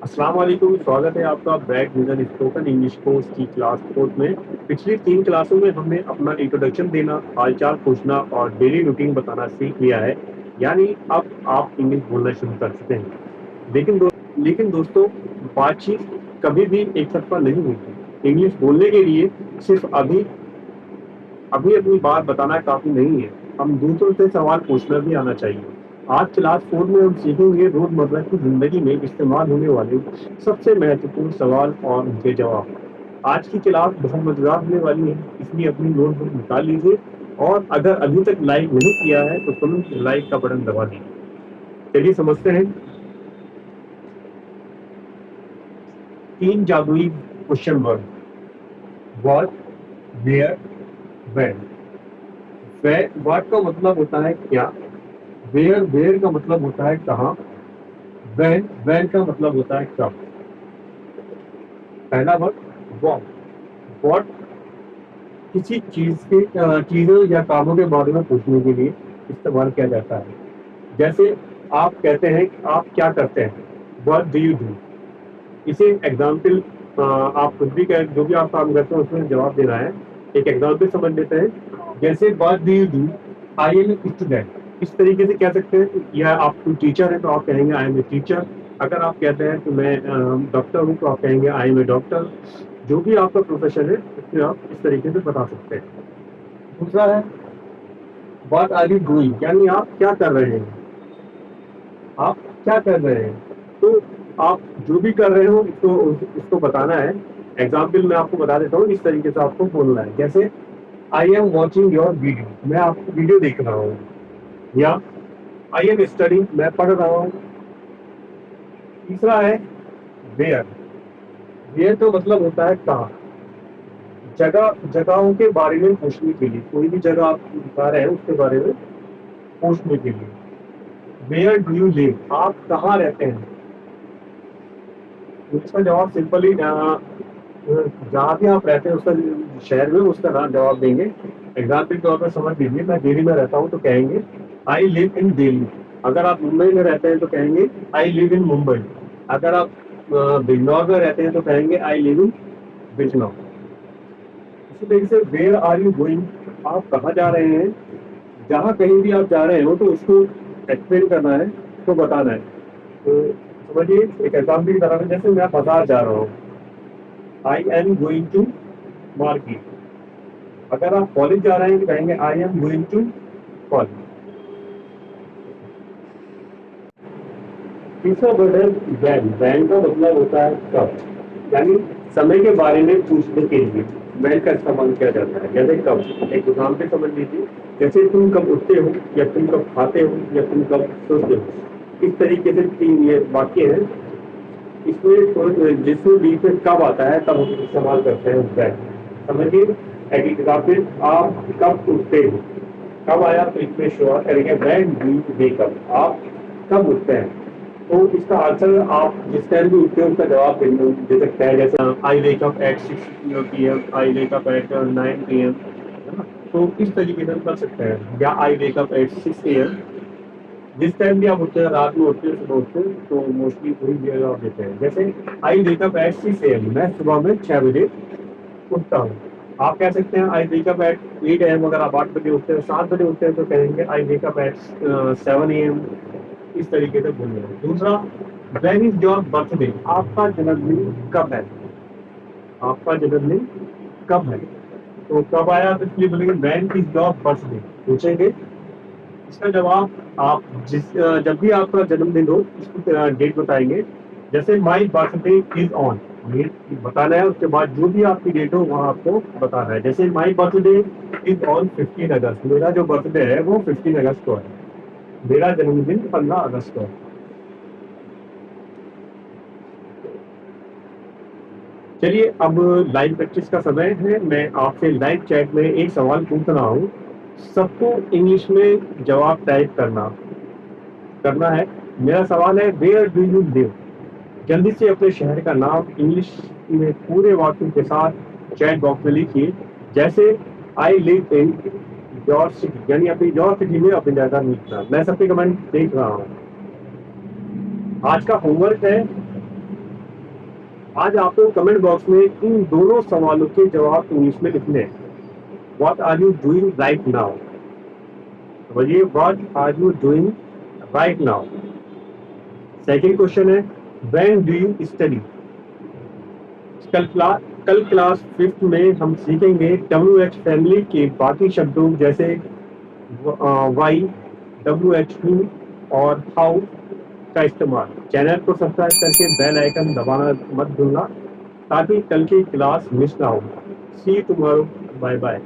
अस्सलाम वालेकुम, स्वागत है आपका Brack Vision spoken English course की क्लास 4 में। पिछली 3 क्लासों में हमने अपना इंट्रोडक्शन देना, हालचाल पूछना और डेली रूटीन बताना सीख लिया है। यानी अब आप इंग्लिश बोलना शुरू कर सकते हैं। लेकिन दोस्तों, बातचीत कभी भी एक तरफ़ा नहीं होती। इंग्लिश बोलने के लिए सिर्फ अभी अभी अपनी बात बताना काफ़ी नहीं है, हम दूसरों से सवाल पूछना भी आना चाहिए। आज क्लास 4 में हम सीखेंगे रोज़मर्रा की ज़िंदगी में इस्तेमाल होने वाले सबसे महत्वपूर्ण सवाल और उनके जवाब। आज की क्लास बहुत मज़ेदार होने वाली है, इसलिए अपनी नोटबुक निकाल लीजिए और अगर अभी तक लाइक नहीं किया है तो तुरंत लाइक का बटन दबा दीजिए। चलिए समझते हैं 3 जादुई question word. What, where, when. What का मतलब होता है क्या, वेयर का मतलब होता है कहाँ, व्हेन का मतलब होता है कब। पहला वर्ड व्हाट किसी चीजों या कामों के बारे में पूछने के लिए इस्तेमाल किया जाता है। जैसे आप कहते हैं कि आप क्या करते हैं, व्हाट डू यू डू। इसे एग्जाम्पल आप कुछ भी कह, जो भी आप काम करते हैं उसमें जवाब देना है। एक एग्जाम्पल समझ लेते हैं, जैसे what do you do, I am a student. इस तरीके से कह सकते हैं। या आप कोई टीचर है तो आप कहेंगे आई एम ए टीचर। अगर आप कहते हैं कि मैं डॉक्टर हूँ तो आप कहेंगे आई एम ए डॉक्टर। जो भी आपका प्रोफेशन है उसमें आप इस तरीके से बता सकते हैं। दूसरा है व्हाट आर यू डूइंग, यानी आप क्या कर रहे हैं, आप क्या कर रहे हैं। तो आप जो भी कर रहे हो इसको बताना है। एग्जाम्पल मैं आपको बता देता हूँ, इस तरीके से आपको बोलना है। जैसे I am watching your video, मैं आपको वीडियो देख रहा हूँ। या आई एम स्टडिंग, मैं पढ़ रहा हूँ। तीसरा है वेयर। वेयर तो मतलब होता है कहाँ, जगहों के बारे में पूछने के लिए। कोई भी जगह आप बता रहे हैं उसके बारे में पूछने के लिए। वेयर डू यू लिव, आप कहाँ रहते हैं। इसका जवाब सिंपली जहाँ भी आप रहते हैं उसका शहर में उसका नाम जवाब देंगे। एग्जाम्पल के तौर पर समझ लीजिए, मैं दिल्ली में रहता हूँ तो कहेंगे आई लिव इन दिल्ली। अगर आप मुंबई में रहते हैं तो कहेंगे आई लिव इन मुंबई। अगर आप बिजनौर में रहते हैं तो कहेंगे आई लिव इन बिजनौर। इसी तरीके से वेयर आर यू गोइंग, आप कहाँ जा रहे हैं। जहाँ कहीं भी आप जा रहे हो तो उसको एक्सप्लेन करना है, उसको बताना है। तो समझिए एक एग्जाम्पल की तरह में, जैसे मैं बाजार जा रहा हूँ, I am going to market. अगर आप कॉलेज जा रहे हैं तो कहेंगे I am going to college. तीसरा वर्ड है वैन का मतलब होता है कब, यानी समय के बारे में पूछने के लिए वैन का इस्तेमाल किया जाता है। जैसे कब, एक उदाहरण समझ लीजिए, जैसे तुम कब उठते हो, या तुम कब खाते हो, या तुम कब सोते हो। इस तरीके से 3 ये वाक्य हैं। इसमें जिसमें बीच में कब आता है तब हम इस्तेमाल करते हैं वैन। समझिए एक एग्जाम्पल, आप कब उठते हो, कब आया तो इसमें शो करेंगे when do you wake up, आप कब उठते हैं। तो इसका आंसर आप जिस टाइम भी उठते हो उसका जवाब दे सकते हैं। जैसे I wake up at 6 PM, I wake up at 9 PM, है ना। तो इस तरीके से हम कर सकते हैं। या आई वेक अप एट 6 AM। जिस टाइम भी आप उठते हैं, रात में उठते हैं, सुबह उठते हैं, तो मोस्टली वही जवाब देते हैं। जैसे I wake up at 6 AM, मैं सुबह में 6 बजे उठता हूँ। आप कह सकते हैं आई वेक अप एट 8 AM। अगर आप 8 बजे उठते हैं, 7 बजे उठते हैं तो कहेंगे आई वेक अप एट 7 AM। इस तरीके से बोलना है। दूसरा, व्हेन इज योर बर्थडे, आपका जन्मदिन कब है, आपका जन्मदिन कब है। तो कब आया तो इसलिए बोलेंगे व्हेन इज योर बर्थडे, पूछेंगे। इसका जवाब आप जब भी आपका जन्मदिन हो उसकी डेट बताएंगे। जैसे माई बर्थडे इज ऑन, ये बताना है। उसके बाद जो भी आपकी डेट हो वहाँ आपको बताना है। जैसे माई बर्थडे इज ऑन 15 अगस्त, मेरा जो बर्थडे है वो 15 अगस्त को है, मेरा जन्मदिन 15 अगस्त को है। चलिए अब लाइव प्रैक्टिस का समय है। मैं आपसे लाइव चैट में एक सवाल पूछ रहा हूँ, सबको इंग्लिश में जवाब टाइप करना है। मेरा सवाल है वेयर डू यू लिव। जल्दी से अपने शहर का नाम इंग्लिश में पूरे वाक्य के साथ चैट बॉक्स में लिखिए। जैसे I live in your city, यानी अपनी योर सिटी में अपनी जगह लिखना। मैं सबके कमेंट देख रहा हूँ। आज का होमवर्क है आज आपको कमेंट बॉक्स में इन दोनों सवालों के जवाब इंग्लिश में लिखने हैं। What are you doing right now? बोलिए, what are you doing right now. Second question है, व्हेन डू यू स्टडी? कल क्लास 5th में हम सीखेंगे WH फैमिली के बाकी शब्दों जैसे वाई, WH और हाउ का इस्तेमाल। चैनल को सब्सक्राइब करके बेल आइकन दबाना मत भूलना ताकि कल की क्लास मिस ना हो। सी यू टुमारो, बाय बाय।